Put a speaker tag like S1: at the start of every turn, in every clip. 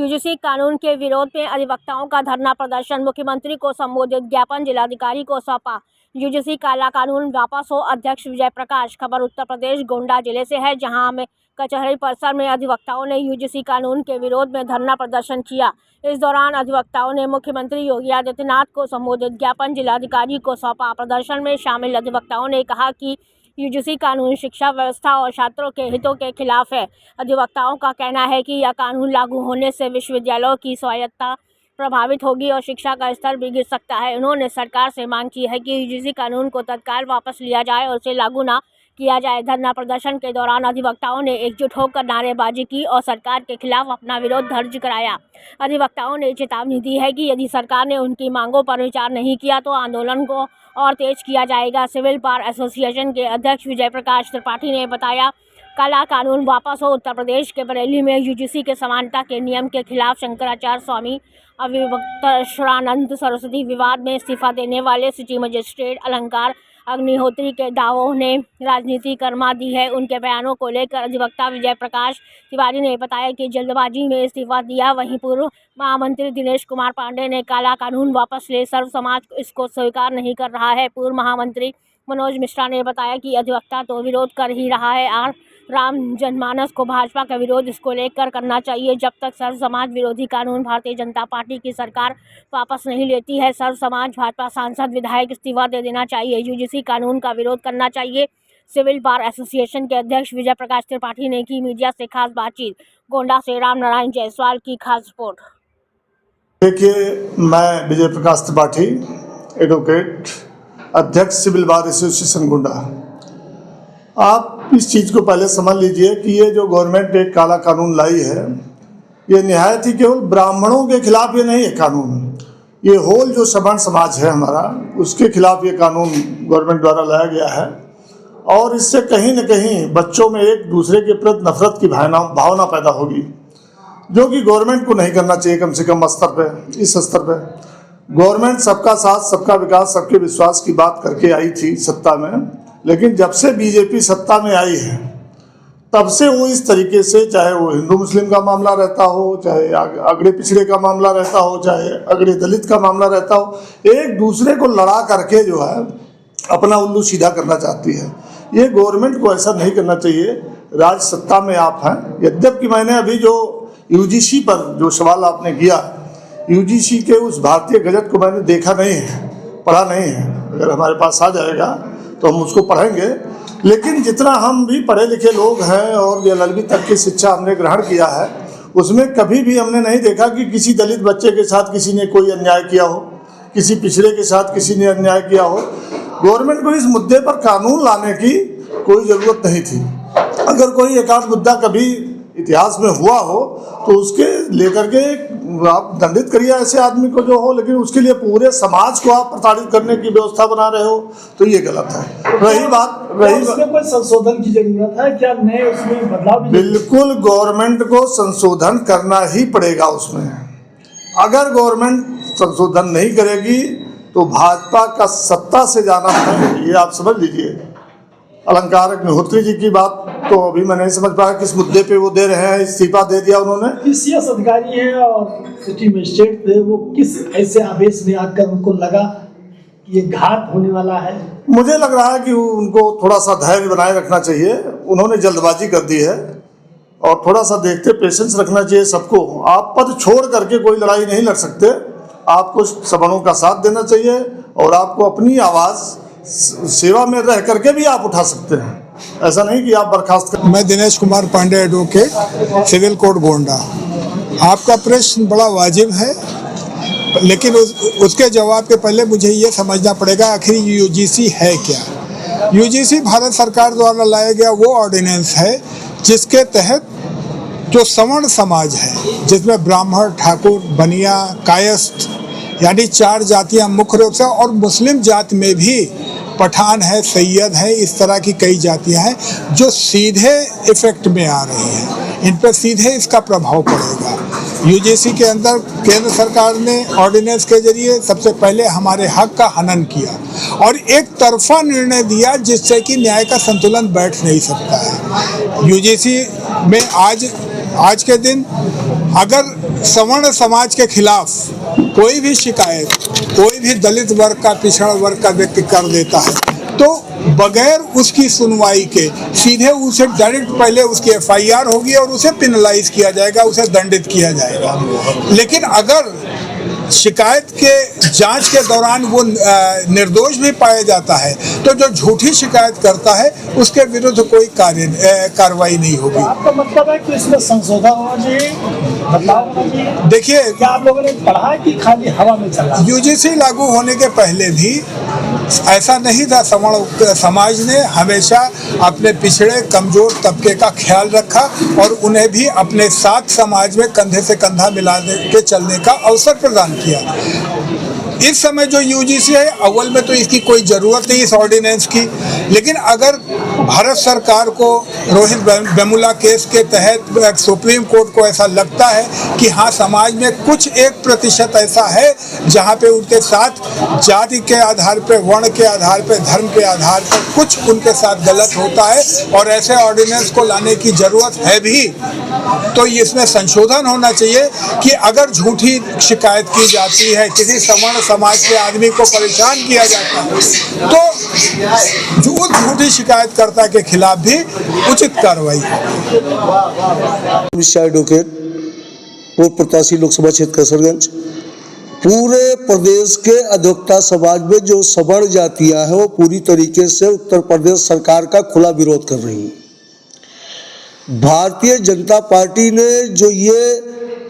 S1: UGC कानून के विरोध में अधिवक्ताओं का धरना प्रदर्शन, मुख्यमंत्री को संबोधित ज्ञापन जिलाधिकारी को सौंपा। यूजीसी काला कानून वापस हो, अध्यक्ष विजय प्रकाश। खबर उत्तर प्रदेश गोंडा जिले से है, जहां में कचहरी परिसर में अधिवक्ताओं ने यूजीसी कानून के विरोध में धरना प्रदर्शन किया। इस दौरान अधिवक्ताओं ने मुख्यमंत्री योगी आदित्यनाथ को संबोधित ज्ञापन जिलाधिकारी को सौंपा। प्रदर्शन में शामिल अधिवक्ताओं ने कहा कि यूजीसी कानून शिक्षा व्यवस्था और छात्रों के हितों के खिलाफ है। अधिवक्ताओं का कहना है कि यह कानून लागू होने से विश्वविद्यालयों की स्वायत्तता प्रभावित होगी और शिक्षा का स्तर भी गिर सकता है। उन्होंने सरकार से मांग की है कि यूजीसी कानून को तत्काल वापस लिया जाए और उसे लागू न किया जाए। धरना प्रदर्शन के दौरान अधिवक्ताओं ने एकजुट होकर नारेबाजी की और सरकार के खिलाफ अपना विरोध दर्ज कराया। अधिवक्ताओं ने चेतावनी दी है कि यदि सरकार ने उनकी मांगों पर विचार नहीं किया तो आंदोलन को और तेज किया जाएगा। सिविल बार एसोसिएशन के अध्यक्ष विजय प्रकाश त्रिपाठी ने बताया, काला कानून वापस हो। उत्तर प्रदेश के बरेली में यूजीसी के समानता के नियम के खिलाफ शंकराचार्य स्वामी अविभक्तेश्वरानंद सरस्वती विवाद में इस्तीफा देने वाले सिटी मजिस्ट्रेट अलंकार अग्निहोत्री के दावों ने राजनीति कर्मा दी है। उनके बयानों को लेकर अधिवक्ता विजय प्रकाश तिवारी ने बताया कि जल्दबाजी में इस्तीफा दिया। वहीं पूर्व महामंत्री दिनेश कुमार पांडे ने काला कानून वापस ले, सर्व समाज इसको स्वीकार नहीं कर रहा है। पूर्व महामंत्री मनोज मिश्रा ने बताया कि अधिवक्ता तो विरोध कर ही रहा है और राम जनमानस को भाजपा का विरोध इसको लेकर करना चाहिए। जब तक सर्व समाज विरोधी कानून भारतीय जनता पार्टी की सरकार वापस नहीं लेती है, सर्व समाज भाजपा सांसद विधायक इस्तीफा दे देना चाहिए। यूजीसी कानून का विरोध करना चाहिए। सिविल बार एसोसिएशन के अध्यक्ष विजय प्रकाश त्रिपाठी ने की मीडिया से खास बातचीत। गोंडा से राम नारायण जायसवाल की खास रिपोर्ट।
S2: देखिए, मैं विजय प्रकाश त्रिपाठी, एडवोकेट, अध्यक्ष सिविल बार एसोसिएशन गोंडा। आप इस चीज़ को पहले समझ लीजिए कि ये जो गवर्नमेंट एक काला कानून लाई है, ये निहायत ही केवल ब्राह्मणों के खिलाफ ये नहीं है कानून। ये होल जो सवर्ण समाज है हमारा, उसके खिलाफ ये कानून गवर्नमेंट द्वारा लाया गया है। और इससे कहीं न कहीं बच्चों में एक दूसरे के प्रति नफरत की भावना पैदा होगी, जो कि गवर्नमेंट को नहीं करना चाहिए। कम से कम स्तर पे, इस स्तर पे गवर्नमेंट सबका साथ, सबका विकास, सबके विश्वास की बात करके आई थी सत्ता में। लेकिन जब से बीजेपी सत्ता में आई है, तब से वो इस तरीके से, चाहे वो हिंदू मुस्लिम का मामला रहता हो, चाहे अगड़े पिछड़े का मामला रहता हो, चाहे अगड़े दलित का मामला रहता हो, एक दूसरे को लड़ा करके जो है अपना उल्लू सीधा करना चाहती है। ये गवर्नमेंट को ऐसा नहीं करना चाहिए। राज सत्ता में आप हैं। यद्यपि मैंने अभी जो यूजीसी पर जो सवाल आपने किया, यूजीसी के उस भारतीय गजट को मैंने देखा नहीं है, पढ़ा नहीं है। अगर हमारे पास आ जाएगा तो हम उसको पढ़ेंगे। लेकिन जितना हम भी पढ़े लिखे लोग हैं और 11वीं तक की शिक्षा हमने ग्रहण किया है, उसमें कभी भी हमने नहीं देखा कि किसी दलित बच्चे के साथ किसी ने कोई अन्याय किया हो, किसी पिछड़े के साथ किसी ने अन्याय किया हो। गवर्नमेंट को इस मुद्दे पर कानून लाने की कोई ज़रूरत नहीं थी। अगर कोई एकाध मुद्दा कभी इतिहास में हुआ हो तो उसके लेकर के आप दंडित करिए ऐसे आदमी को जो हो, लेकिन उसके लिए पूरे समाज को आप प्रताड़ित करने की व्यवस्था बना रहे हो, तो ये गलत है। रही
S3: उसमें कोई संशोधन की जरूरत है क्या? नए उसमें बदलाव?
S2: बिल्कुल, गवर्नमेंट को संशोधन करना ही पड़ेगा उसमें। अगर गवर्नमेंट संशोधन नहीं करेगी तो भाजपा का सत्ता से जाना है, ये आप समझ लीजिए। अलंकार अग्निहोत्री जी की बात तो अभी मैं नहीं समझ पाया किस मुद्दे पे वो दे रहे हैं, इस्तीफा दे दिया उन्होंने।
S3: पीसीएस अधिकारी हैं और सिटी मजिस्ट्रेट थे, वो किस ऐसे आवेश में आकर उनको लगा कि ये घात होने वाला है?
S2: मुझे लग रहा है कि उनको थोड़ा सा धैर्य बनाए रखना चाहिए। उन्होंने जल्दबाजी कर दी है और थोड़ा सा देखते पेशेंस रखना चाहिए सबको। आप पद छोड़ करके कोई लड़ाई नहीं लड़ सकते। आपको सवर्णों का साथ देना चाहिए और आपको अपनी आवाज़ सेवा में रह करके भी आप उठा सकते हैं। ऐसा नहीं कि आप बर्खास्त कर।
S4: मैं Dinesh Kumar Pandey, advocate, civil court Gonda. आपका प्रश्न बड़ा वाजिब है, लेकिन उसके जवाब के पहले मुझे ये समझना पड़ेगा आखिर यूजीसी है क्या। यूजीसी भारत सरकार द्वारा लाया गया वो ऑर्डिनेंस है जिसके तहत जो सवर्ण समाज है, जिसमें ब्राह्मण, ठाकुर, बनिया, कायस्थ यानी 4 जातियां मुख्य रूप से, और मुस्लिम जात में भी पठान है, सैयद है, इस तरह की कई जातियां हैं जो सीधे इफेक्ट में आ रही हैं। इन पर सीधे इसका प्रभाव पड़ेगा। यूजीसी के अंदर केंद्र सरकार ने ऑर्डिनेंस के जरिए सबसे पहले हमारे हक का हनन किया और एक तरफा निर्णय दिया जिससे कि न्याय का संतुलन बैठ नहीं सकता है। यूजीसी में आज के दिन अगर सवर्ण समाज के खिलाफ कोई भी शिकायत कोई भी दलित वर्ग का, पिछड़ा वर्ग का व्यक्ति कर देता है तो बगैर उसकी सुनवाई के सीधे उसे डायरेक्ट पहले उसकी FIR होगी और उसे पेनलाइज किया जाएगा, उसे दंडित किया जाएगा। लेकिन अगर शिकायत के जांच के दौरान वो निर्दोष भी पाया जाता है तो जो झूठी शिकायत करता है उसके विरुद्ध कोई कार्रवाई नहीं होगी।
S3: आपका मतलब है कि इसमें संशोधन होना चाहिए, बदलाव होना चाहिए।
S4: देखिए,
S3: क्या आप लोगों ने पढ़ा है कि खाली हवा में चल रहा है?
S4: UGC लागू होने के पहले भी ऐसा नहीं था। सवर्ण समाज ने हमेशा अपने पिछड़े कमजोर तबके का ख्याल रखा और उन्हें भी अपने साथ समाज में कंधे से कंधा मिला के चलने का अवसर प्रदान किया। इस समय जो UGC है, अव्वल में तो इसकी कोई ज़रूरत नहीं इस ऑर्डिनेंस की, लेकिन अगर भारत सरकार को रोहित वेमुला केस के तहत सुप्रीम कोर्ट को ऐसा लगता है कि हाँ समाज में कुछ 1% ऐसा है जहाँ पे उनके साथ जाति के आधार पे, वर्ण के आधार पे, धर्म के आधार पर कुछ उनके साथ गलत होता है और ऐसे ऑर्डिनेंस को लाने की ज़रूरत है भी, तो इसमें संशोधन होना चाहिए कि अगर झूठी शिकायत की जाती है, किसी सवर्ण समाज के आदमी को परेशान किया जाता है तो जो झूठी शिकायतकर्ता के खिलाफ भी उचित कार्रवाई हो।
S5: एडवोकेट पूर्व प्रत्याशी लोकसभा क्षेत्र कैसरगंज। पूरे प्रदेश के अधिवक्ता समाज में जो सवर्ण जातियां हैं वो पूरी तरीके से उत्तर प्रदेश सरकार का खुला विरोध कर रही हैं। भारतीय जनता पार्टी ने जो ये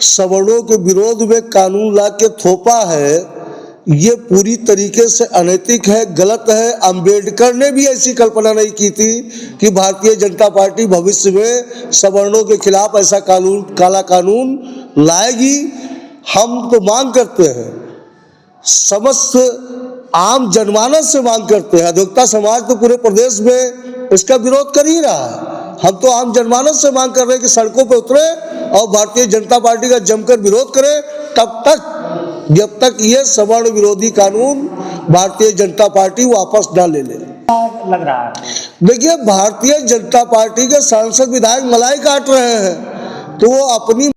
S5: सवर्णों के विरोध में कानून ला के थोपा है ये पूरी तरीके से अनैतिक है, गलत है। अंबेडकर ने भी ऐसी कल्पना नहीं की थी कि भारतीय जनता पार्टी भविष्य में सवर्णों के खिलाफ ऐसा कानून, काला कानून लाएगी। हम तो मांग करते हैं, समस्त आम जनमानस से मांग करते हैं। अधिवक्ता समाज तो पूरे प्रदेश में इसका विरोध कर ही रहा है। हम तो आम जनमानस से मांग कर रहे हैं कि सड़कों पर उतरे और भारतीय जनता पार्टी का जमकर विरोध करें तब तक जब तक ये सवर्ण विरोधी कानून भारतीय जनता पार्टी वापस ना ले ले।
S3: लग रहा है
S5: देखिए, भारतीय जनता पार्टी के सांसद विधायक मलाई काट रहे हैं तो वो अपनी